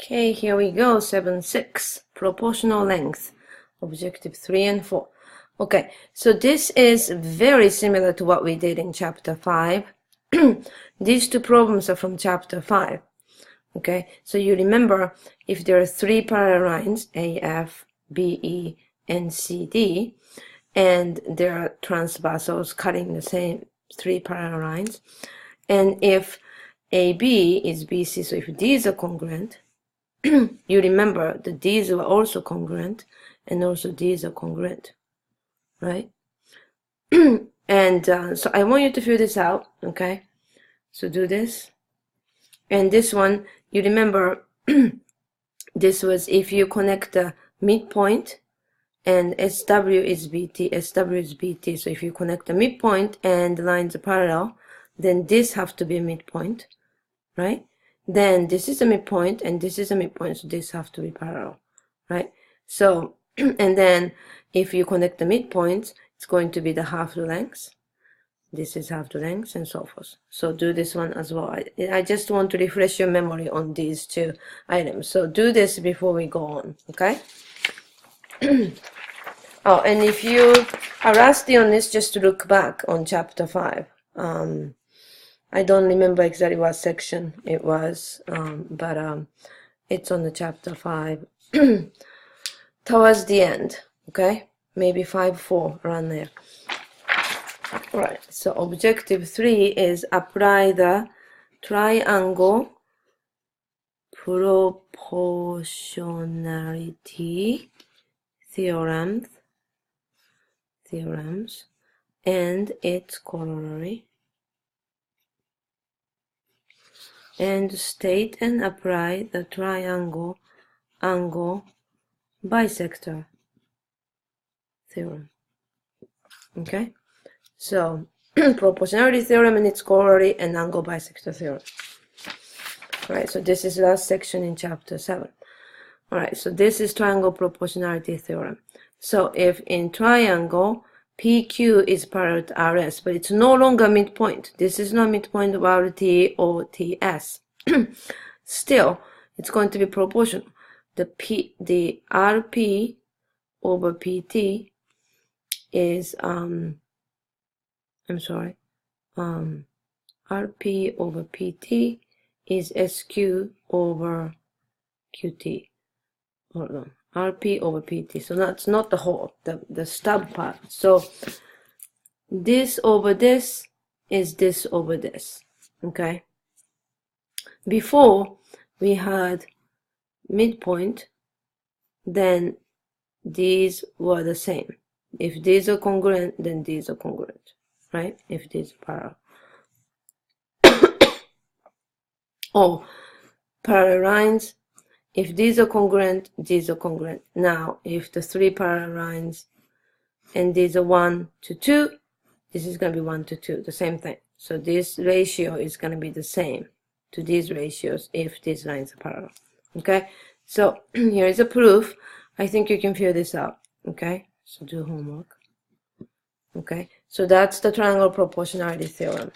Okay, here we go. 7-6, proportional length, objective 3 and 4. Okay, so this is very similar to what we did in chapter 5. These two problems are from chapter 5. Okay, so you remember if there are three parallel lines, A, F, B, E, and C, D, and there are transversals cutting the same three parallel lines, and if AB is BC, so if these are congruent, you remember that these were also congruent, and also these are congruent, right? And so I want you to fill this out, okay? So do this. And this one, you remember, this was if you connect the midpoint, and SW is BT, SW is BT. So if you connect the midpoint and the lines are parallel, then this have to be a midpoint, right? Then this is a midpoint and this is a midpoint, so this have to be parallel, right? So, and then if you connect the midpoints, it's going to be the half the length. This is half the length and so forth. So do this one as well. I just want to refresh your memory on these two items. So do this before we go on, okay? Oh, and if you are rusty on this, just to look back on chapter 5. I don't remember exactly what section it was, but it's on the chapter 5 towards the end, okay? Maybe 5-4 around there. All right, so objective 3 is apply the triangle proportionality theorems and its corollary, and state and apply the triangle angle bisector theorem. Okay, so proportionality theorem and its corollary and angle bisector theorem. All right, so this is the last section in chapter 7. All right, so this is triangle proportionality theorem. So if in triangle PQ is parallel to RS, but it's no longer midpoint. This is not midpoint of RT or TS. Still, it's going to be proportional. The RP over PT is RP over PT is SQ over QT. Hold on. RP over PT. So that's not the whole, the stub part. So this over this is this over this. Okay. Before we had midpoint, then these were the same. If these are congruent, then these are congruent, right? If these are parallel. Oh, parallel lines. If these are congruent, these are congruent. Now, if the three parallel lines and these are 1 to 2, this is going to be 1 to 2, the same thing. So this ratio is going to be the same to these ratios if these lines are parallel. Okay, so here is a proof. I think you can figure this out. Okay, so do homework. Okay, so that's the triangle proportionality theorem.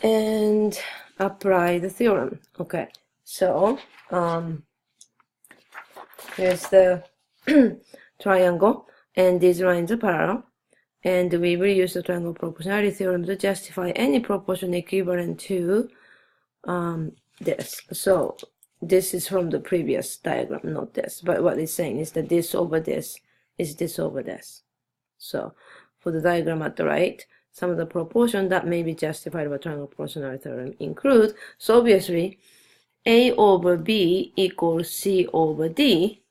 And apply the theorem. Okay, so here's the triangle, and these lines are parallel, and we will use the triangle proportionality theorem to justify any proportion equivalent to this. So this is from the previous diagram, not this, but what it's saying is that this over this is this over this. So for the diagram at the right, some of the proportion that may be justified by triangle proportionality theorem include, so obviously A over B equals C over D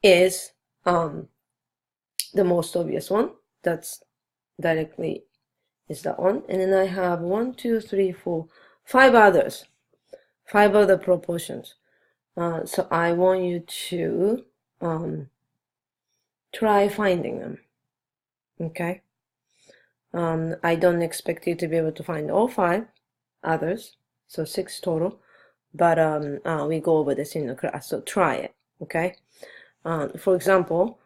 is the most obvious one. That's directly is that one. And then I have 1, 2, 3, 4, 5 others. 5 other proportions. So I want you to try finding them. Okay. I don't expect you to be able to find all 5 others, so 6 total, but we go over this in the class, so try it. Okay. For example,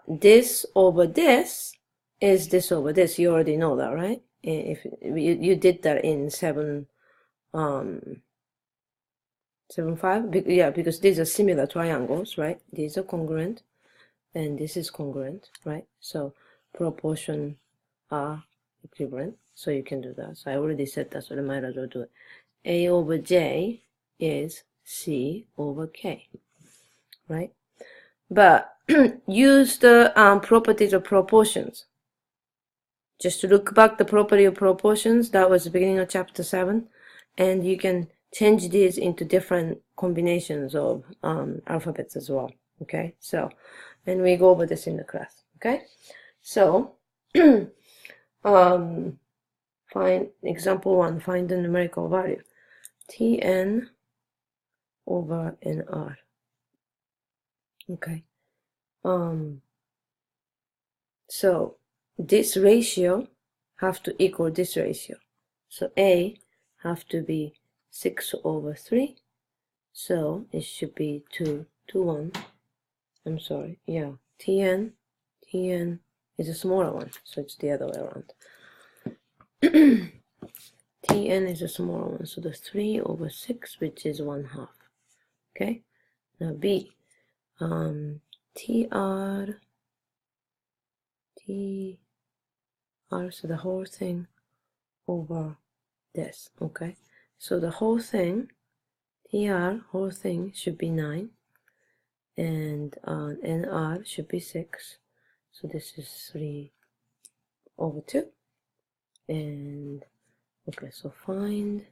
this over this is this over this. You already know that, right? If you did that in 7 7.5? Yeah, because these are similar triangles, right? These are congruent, and this is congruent, right? So proportion are equivalent, so you can do that. So I already said that, so I might as well do it. A over J is C over K, right? But use the properties of proportions. Just to look back, the property of proportions, that was the beginning of chapter 7, and you can change these into different combinations of alphabets as well. Okay, so, and we go over this in the class. Okay, so find example 1, find the numerical value Tn over Nr. Okay, so this ratio have to equal this ratio. So A have to be 6 over 3. So it should be 2 to 1. I'm sorry. Yeah. Tn is a smaller one. So it's the other way around. Tn is a smaller one. So the 3 over 6, which is 1/2. Okay. Now B. Tr, so the whole thing over this. Okay. So the whole thing, whole thing should be 9. And Nr should be 6. So this is 3 over 2. And okay, so find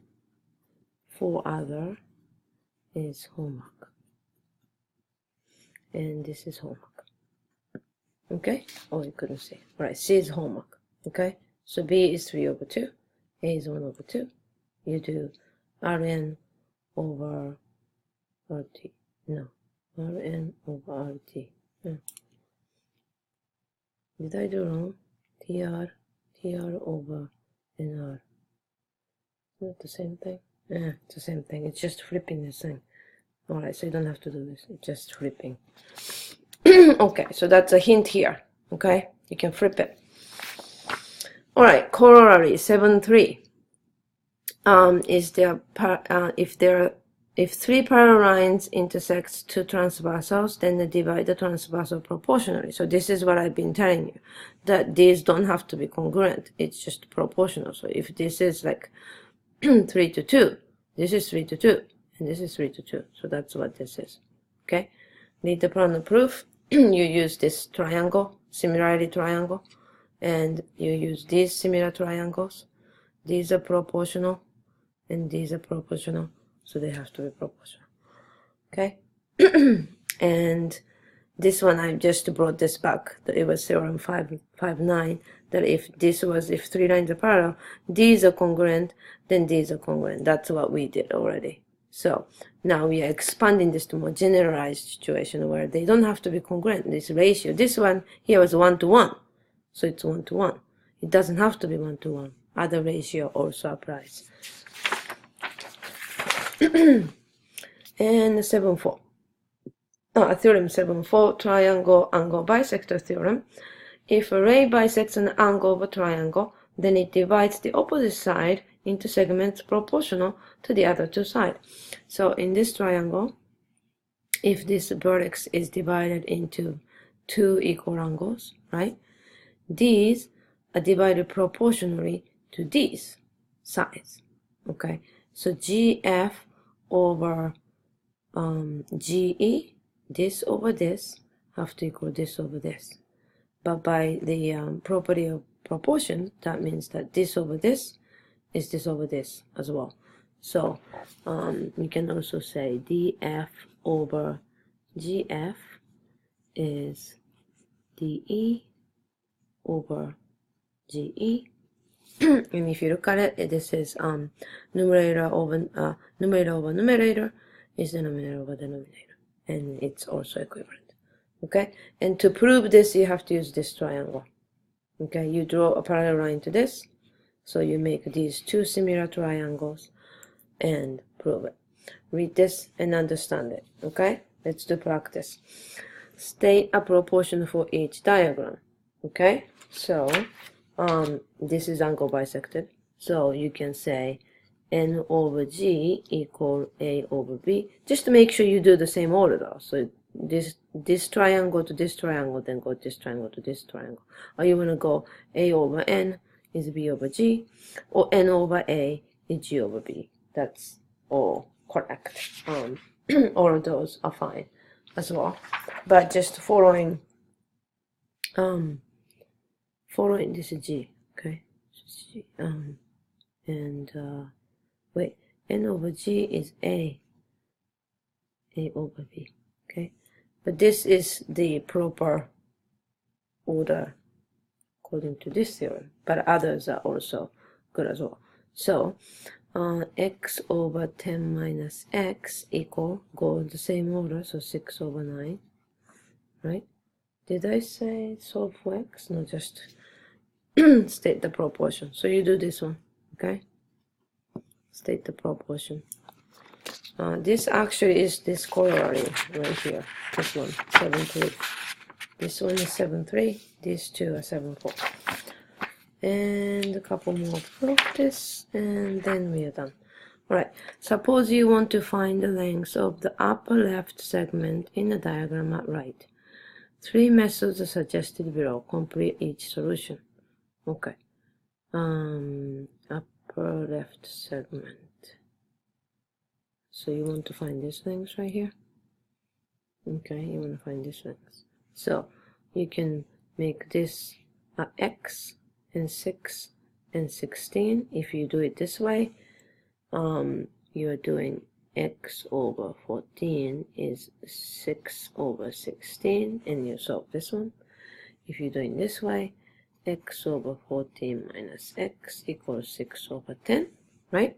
4 other is homework. And this is homework. Okay? Oh, you couldn't see. All right, C is homework. Okay? So B is 3 over 2. A is 1 over 2. You do Rn over RT. No. Rn over RT. Yeah. Did I do wrong? TR over NR. Is that the same thing? Yeah, it's the same thing. It's just flipping this thing. Alright, so you don't have to do this. It's just flipping. Okay, so that's a hint here. Okay, you can flip it. Alright, corollary 7.3. If 3 parallel lines intersect 2 transversals, then they divide the transversal proportionally. So this is what I've been telling you, that these don't have to be congruent. It's just proportional. So if this is like 3 to 2, this is 3 to 2, and this is 3 to 2. So that's what this is. Okay? Need the problem proof. You use this triangle, similarity triangle, and you use these similar triangles. These are proportional, and these are proportional. So they have to be proportional. Okay? And this one, I just brought this back. It was theorem 5.9, that if 3 lines are parallel, these are congruent, then these are congruent. That's what we did already. So now we are expanding this to more generalized situation where they don't have to be congruent. This ratio, this one here was 1 to 1. So it's 1 to 1. It doesn't have to be 1 to 1. Other ratio also applies. And 7.4. Theorem 7.4, triangle angle bisector theorem. If a ray bisects an angle of a triangle, then it divides the opposite side into segments proportional to the other 2 sides. So in this triangle, if this vertex is divided into 2 equal angles, right? These are divided proportionally to these sides. Okay, so GF over GE, this over this, have to equal this over this. But by the property of proportion, that means that this over this is this over this as well. So we can also say DF over GF is DE over GE. And if you look at it, this is numerator over numerator is denominator over denominator, and it's also equivalent. Okay, and to prove this, you have to use this triangle. Okay, you draw a parallel line to this, so you make these 2 similar triangles and prove it. Read this and understand it. Okay, let's do practice. State a proportion for each diagram. Okay, so this is angle bisected, so you can say n over g equal a over b. Just to make sure you do the same order though. So this triangle to this triangle, then go this triangle to this triangle. Or you want to go a over n is b over g, or n over a is g over b. That's all correct. All of those are fine as well. But just following this is g, okay? G, wait, n over g is a over b, okay? But this is the proper order according to this theorem, but others are also good as well. So x over 10 minus x equal, go in the same order, so 6 over 9, right? Did I say solve for x? No, just state the proportion. So you do this one, okay? State the proportion. This actually is this corollary right here. This one, 7-3. This one is 7-3. These two are 7-4. And a couple more practice, and then we are done. Alright, suppose you want to find the length of the upper left segment in the diagram at right. 3 methods are suggested below. Complete each solution. Okay. Upper left segment. So you want to find this length right here. Okay, you want to find this length. So you can make this x and 6 and 16. If you do it this way, you are doing x over 14 is 6 over 16, and you solve this one. If you're doing this way, x over 14 minus x equals 6 over 10, right?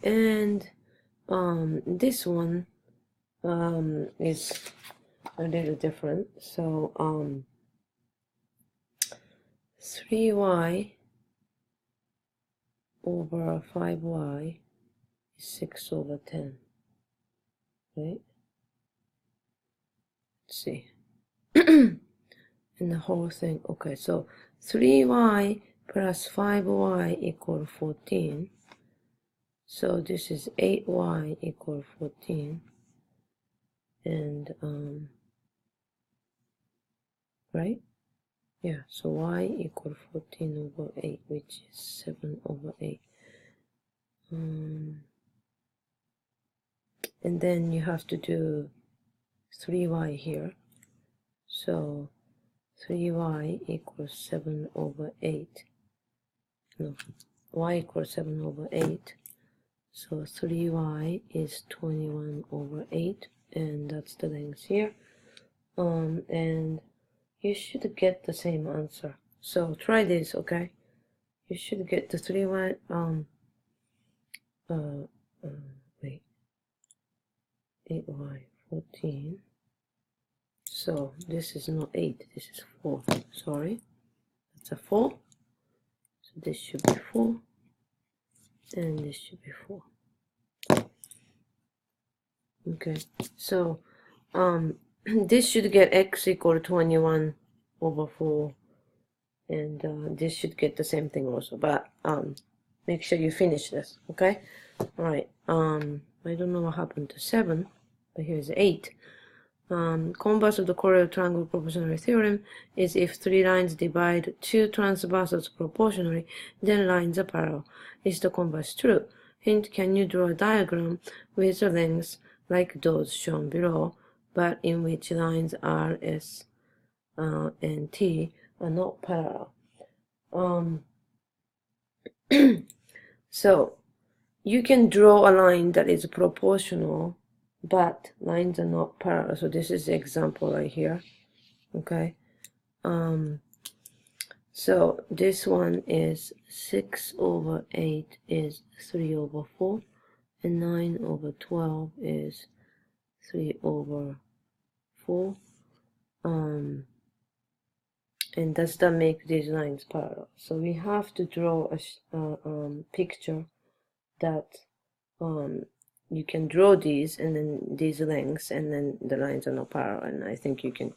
And this one is a little different. So 3y over 5y is 6 over 10, right? Let's see. And the whole thing, okay, so 3y plus 5y equal 14. So this is 8y equal 14. And, right? Yeah, so y equal 14 over 8, which is 7 over 8. And then you have to do 3y here. So 3y equals 7 over 8. No, y equals 7 over 8. So 3y is 21 over 8. And that's the length here. And you should get the same answer. So try this, okay? You should get the 3y, wait, 8y, 14. So this is not 8, this is 4, sorry. That's a 4. So this should be 4. And this should be 4. Okay, so this should get x equal to 21 over 4, and this should get the same thing also, but make sure you finish this, okay? All right, I don't know what happened to 7, but here's 8. Converse of the Corollary triangle proportionality theorem is if 3 lines divide 2 transversals proportionally, then lines are parallel. Is the converse true? Hint, can you draw a diagram with the lengths like those shown below, but in which lines R, S, and T are not parallel? So you can draw a line that is proportional, but lines are not parallel. So this is the example right here. Okay. So this one is 6 over 8 is 3 over 4, and 9 over 12 is 3 over 4. And does that make these lines parallel? So we have to draw a picture that you can draw these and then these lengths, and then the lines are not parallel. And I think you can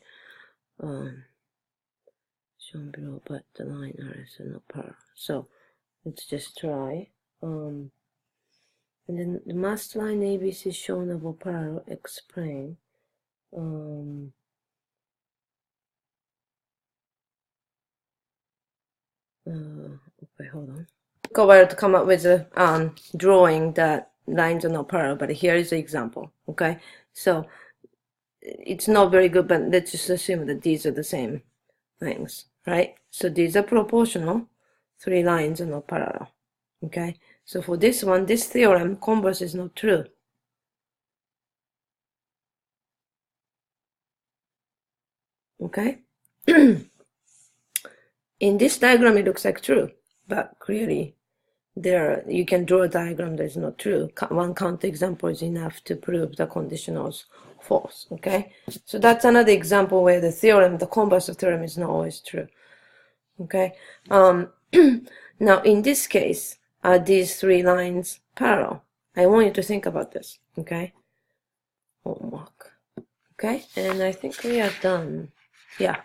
shown below, but the line are not parallel. So let's just try. And then the masked line ABC shown above parallel, explain. Okay, hold on. Go over to come up with a drawing that lines are not parallel, but here is the example. Okay, so it's not very good, but let's just assume that these are the same things, right? So these are proportional, 3 lines are not parallel. Okay, so for this one, this theorem, converse is not true. Okay. In this diagram, it looks like true, but clearly there you can draw a diagram that is not true. One counterexample is enough to prove the conditionals false. Okay, so that's another example where the theorem, the converse of theorem, is not always true. Okay, now in this case, are these 3 lines parallel? I want you to think about this. Okay, homework. Okay, and I think we are done. Yeah.